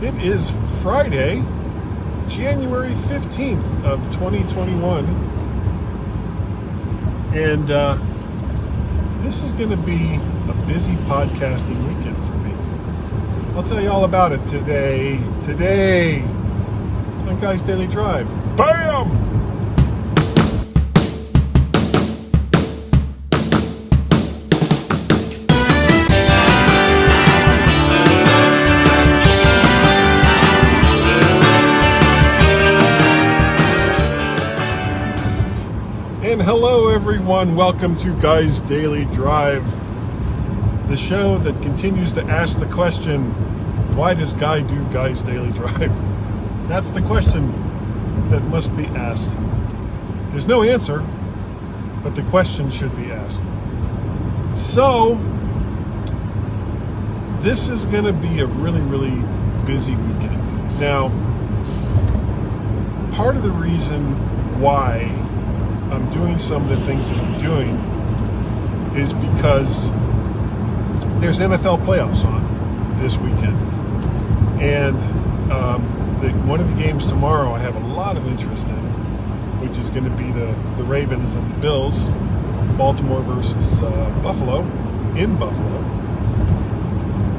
It is Friday, January 15th of 2021, and this is going to be a busy podcasting weekend for me. I'll tell you all about it today on Guy's Daily Drive. BAM! And hello everyone, welcome to Guy's Daily Drive, the show that continues to ask the question, why does Guy do Guy's Daily Drive? That's the question that must be asked. There's no answer, but the question should be asked. So, this is going to be a really, really busy weekend. Now, part of the reason why I'm doing some of the things that I'm doing is because there's NFL playoffs on this weekend, and one of the games tomorrow I have a lot of interest in, which is going to be the Ravens and the Bills, Baltimore versus Buffalo, in Buffalo,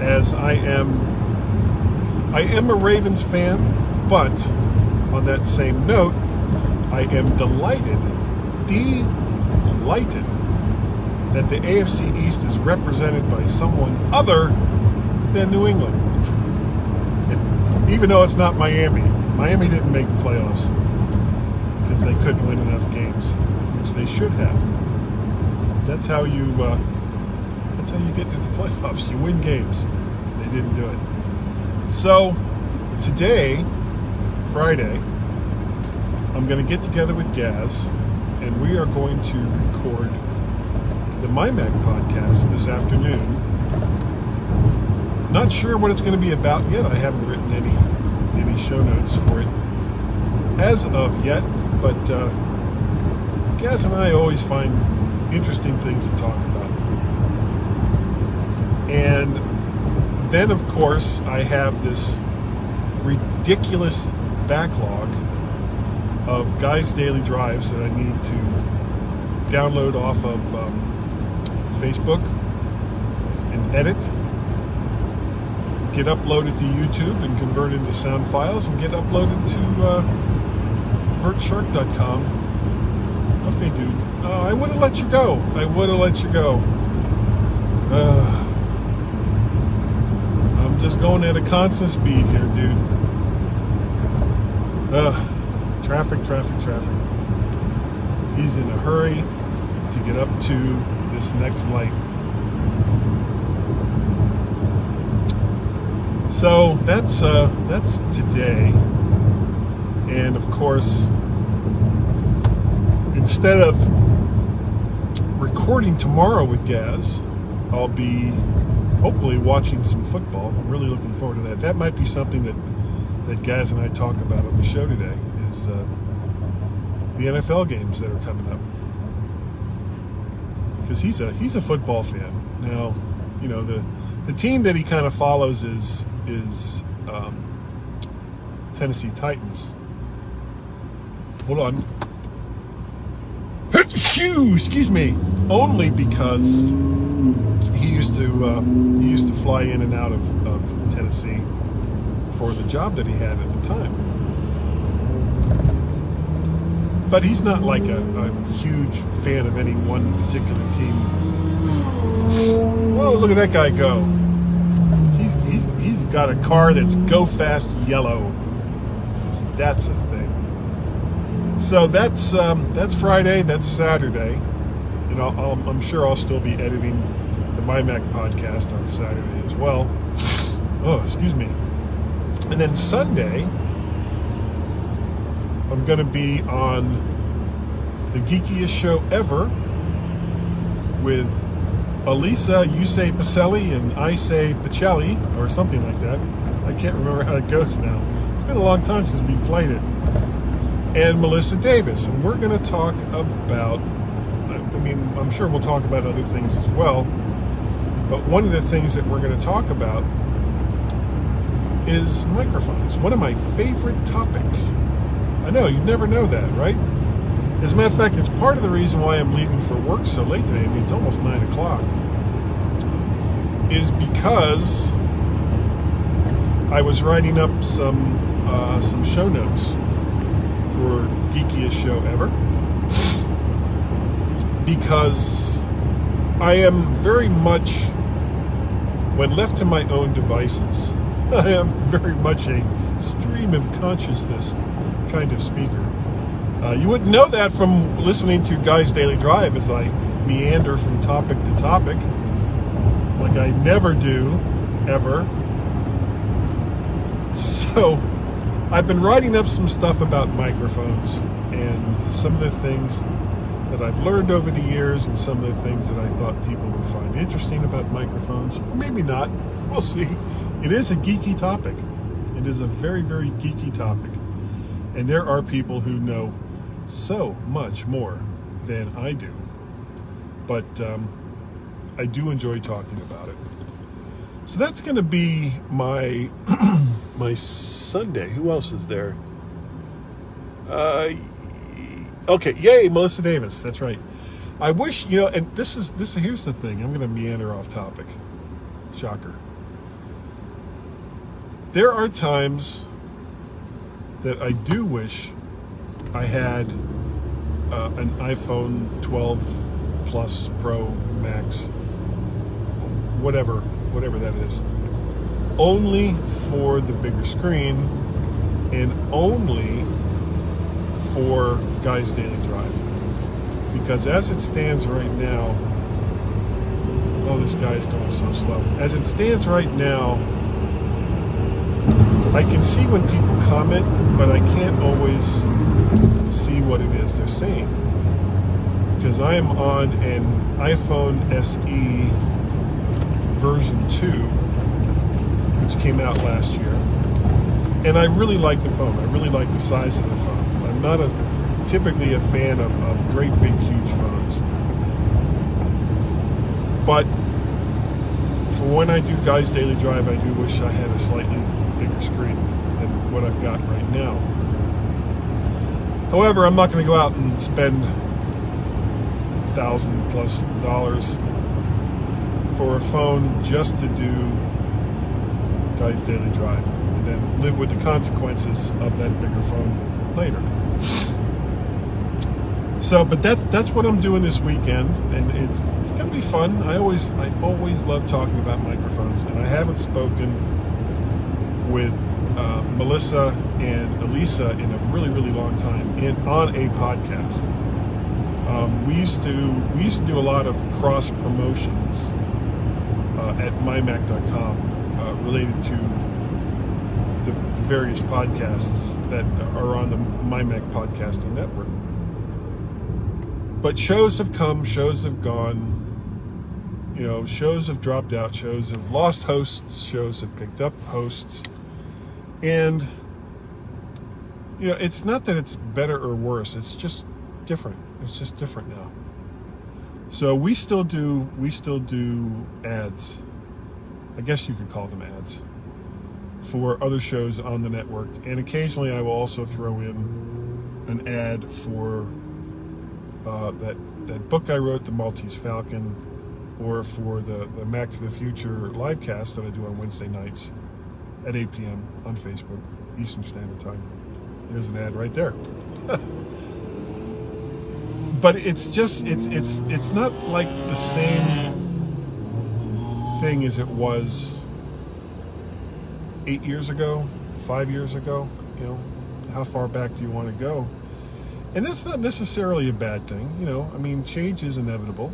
as I am a Ravens fan, but on that same note, I am delighted that the AFC East is represented by someone other than New England. Even though it's not Miami. Miami didn't make the playoffs because they couldn't win enough games, which they should have. That's how you get to the playoffs. You win games. They didn't do it. So today, Friday, I'm going to get together with Gaz, and we are going to record the MyMac Podcast this afternoon. Not sure what it's going to be about yet. I haven't written any show notes for it as of yet, but Gaz and I always find interesting things to talk about. And then, of course, I have this ridiculous backlog of Guy's Daily Drives that I need to download off of Facebook and edit, get uploaded to YouTube and convert into sound files, and get uploaded to vertshark.com. Okay, dude, I would have let you go. I'm just going at a constant speed here, dude. Traffic. He's in a hurry to get up to this next light. So that's today. And of course, instead of recording tomorrow with Gaz, I'll be hopefully watching some football. I'm really looking forward to that. That might be something that Gaz and I talk about on the show today, is the NFL games that are coming up. Because he's a football fan. Now, you know, the team that he kind of follows is Tennessee Titans. Hold on. Excuse me. Only because he used to fly in and out of Tennessee for the job that he had at the time. But he's not like a huge fan of any one particular team. Oh, look at that guy go. He's got a car that's go fast yellow. That's a thing. So that's Friday, that's Saturday. And I'm sure I'll still be editing the MyMac Podcast on Saturday as well. Oh, excuse me. And then Sunday, I'm going to be on the geekiest show ever with Elisa, you say Pacelli, and I say Pacelli, or something like that. I can't remember how it goes now. It's been a long time since we've played it. And Melissa Davis. And we're going to talk about, I'm sure we'll talk about other things as well. But one of the things that we're going to talk about is microphones. One of my favorite topics. I know, you'd never know that, right? As a matter of fact, it's part of the reason why I'm leaving for work so late today. I mean, it's almost 9 o'clock. Is because I was writing up some show notes for Geekiest Show Ever. Because I am very much, when left to my own devices, I am very much a stream of consciousness kind of speaker. You wouldn't know that from listening to Guy's Daily Drive as I meander from topic to topic, like I never do, ever. So, I've been writing up some stuff about microphones and some of the things that I've learned over the years and some of the things that I thought people would find interesting about microphones. Or maybe not. We'll see. It is a geeky topic. It is a very, very geeky topic. And there are people who know so much more than I do. But I do enjoy talking about it. So that's going to be my my Sunday. Who else is there? Okay, yay, Melissa Davis. That's right. I wish, and this here's the thing. I'm going to meander off topic. Shocker. There are times that I do wish I had an iPhone 12 Plus Pro Max, whatever that is, only for the bigger screen and only for Guy's Daily Drive. Because as it stands right now, oh, this guy's going so slow. As it stands right now, I can see when people comment, but I can't always see what it is they're saying. Because I am on an iPhone SE version 2, which came out last year. And I really like the phone. I really like the size of the phone. I'm not typically a fan of great big huge phones. But for when I do Guy's Daily Drive, I do wish I had a slightly bigger screen than what I've got right now. However, I'm not going to go out and spend $1,000+ for a phone just to do Guy's Daily Drive, and then live with the consequences of that bigger phone later. So, but that's what I'm doing this weekend, and it's gonna be fun. I always love talking about microphones, and I haven't spoken with Melissa and Elisa in a really, really long time on a podcast. We used to do a lot of cross promotions at MyMac.com related to the various podcasts that are on the MyMac Podcasting Network. But shows have come, shows have gone. Shows have dropped out, shows have lost hosts, shows have picked up hosts. And, it's not that it's better or worse, it's just different. It's just different now. So we still do ads. I guess you could call them ads for other shows on the network. And occasionally I will also throw in an ad for that book I wrote, The Maltese Falcon, or for the Mac to the Future live cast that I do on Wednesday nights at 8 p.m. on Facebook, Eastern Standard Time. There's an ad right there. But it's just, it's not like the same thing as it was 8 years ago, 5 years ago. How far back do you want to go? And that's not necessarily a bad thing. Change is inevitable.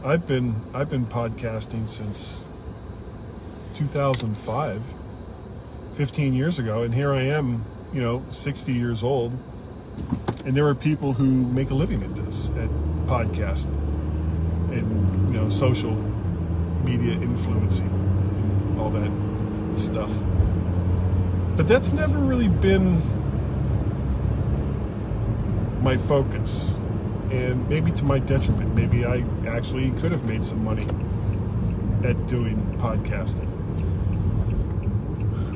I've been podcasting since 2005, 15 years ago, and here I am, 60 years old, and there are people who make a living at this, at podcasting, and social media influencing, and all that stuff. But that's never really been my focus, and maybe to my detriment. Maybe I actually could have made some money at doing podcasting.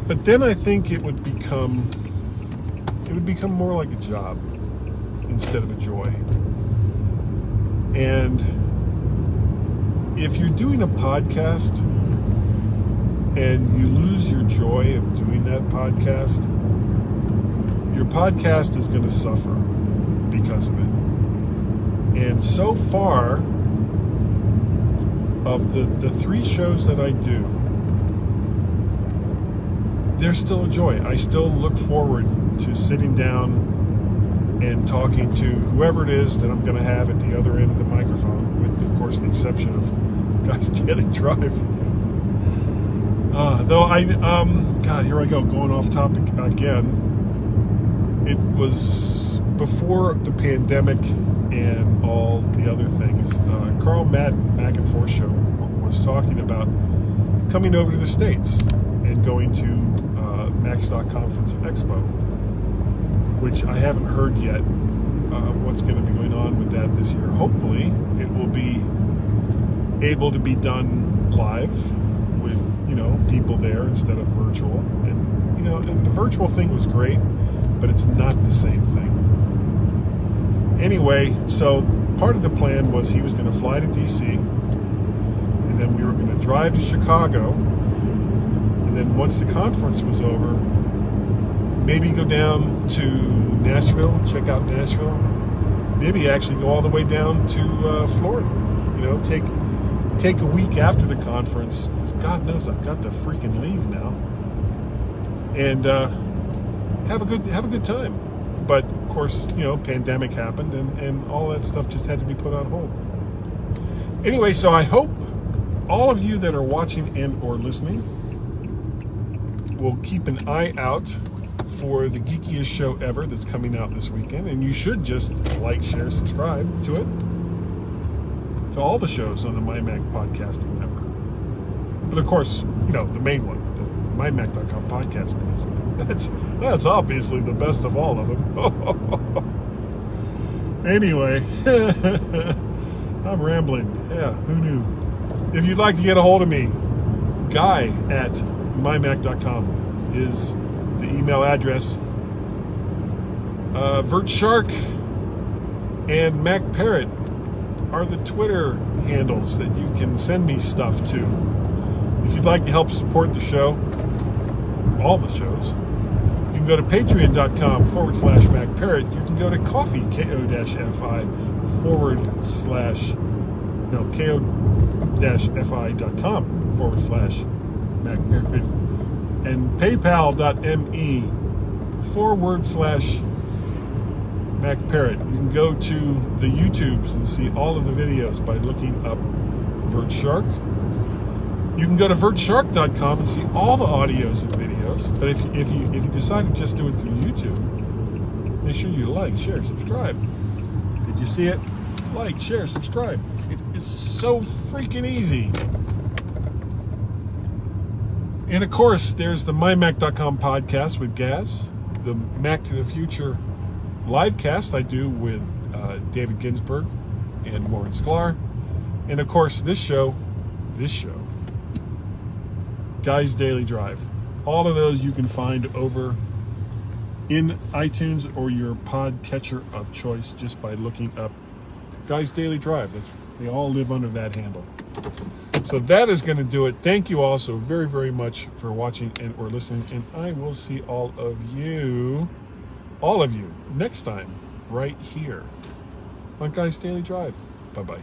But then I think it would become more like a job instead of a joy. And if you're doing a podcast and you lose your joy of doing that podcast, your podcast is going to suffer because of it. And so far, of the 3 shows that I do, there's still a joy. I still look forward to sitting down and talking to whoever it is that I'm going to have at the other end of the microphone, with, of course, the exception of Guy's Daily Drive. God, here I go, going off topic again. It was before the pandemic and all the other things. Carl Madden, Back and Forth Show, was talking about coming over to the States and going to Mac Stock Conference and Expo, which I haven't heard yet what's going to be going on with that this year. Hopefully it will be able to be done live with, people there instead of virtual. And, and the virtual thing was great, but it's not the same thing. Anyway, so part of the plan was he was going to fly to DC, and then we were going to drive to Chicago, and then once the conference was over, maybe go down to Nashville, check out Nashville, maybe actually go all the way down to Florida, take a week after the conference, because God knows I've got to freaking leave now, and have a good time. But of course, pandemic happened, and all that stuff just had to be put on hold. Anyway, so I hope all of you that are watching and or listening will keep an eye out for the geekiest show ever that's coming out this weekend, and you should just like, share, subscribe to it, to all the shows on the MyMac Podcasting Network. But of course, the main one, the MyMac.com podcast, because that's obviously the best of all of them. Anyway, I'm rambling. Yeah, who knew? If you'd like to get a hold of me, Guy at MyMac.com is the email address. Vert Shark and Mac Parrot are the Twitter handles that you can send me stuff to. If you'd like to help support the show, all the shows, you can go to patreon.com/Mac Parrot. You can go to ko-fi, ko-fi.com/Mac Parrot, and paypal.me/Mac Parrot. You can go to the YouTubes and see all of the videos by looking up Vert Shark. You can go to vertshark.com and see all the audios and videos. But if you decide to just do it through YouTube, make sure you like, share, subscribe. Did you see it? Like, share, subscribe. It is so freaking easy. And of course, there's the MyMac.com podcast with Gaz, the Mac to the Future live cast I do with David Ginsburg and Warren Sklar. And of course, this show, Guy's Daily Drive. All of those you can find over in iTunes or your podcatcher of choice just by looking up Guy's Daily Drive. They all live under that handle. So that is going to do it. Thank you all so very, very much for watching and or listening. And I will see all of you, next time right here on Guy's Daily Drive. Bye-bye.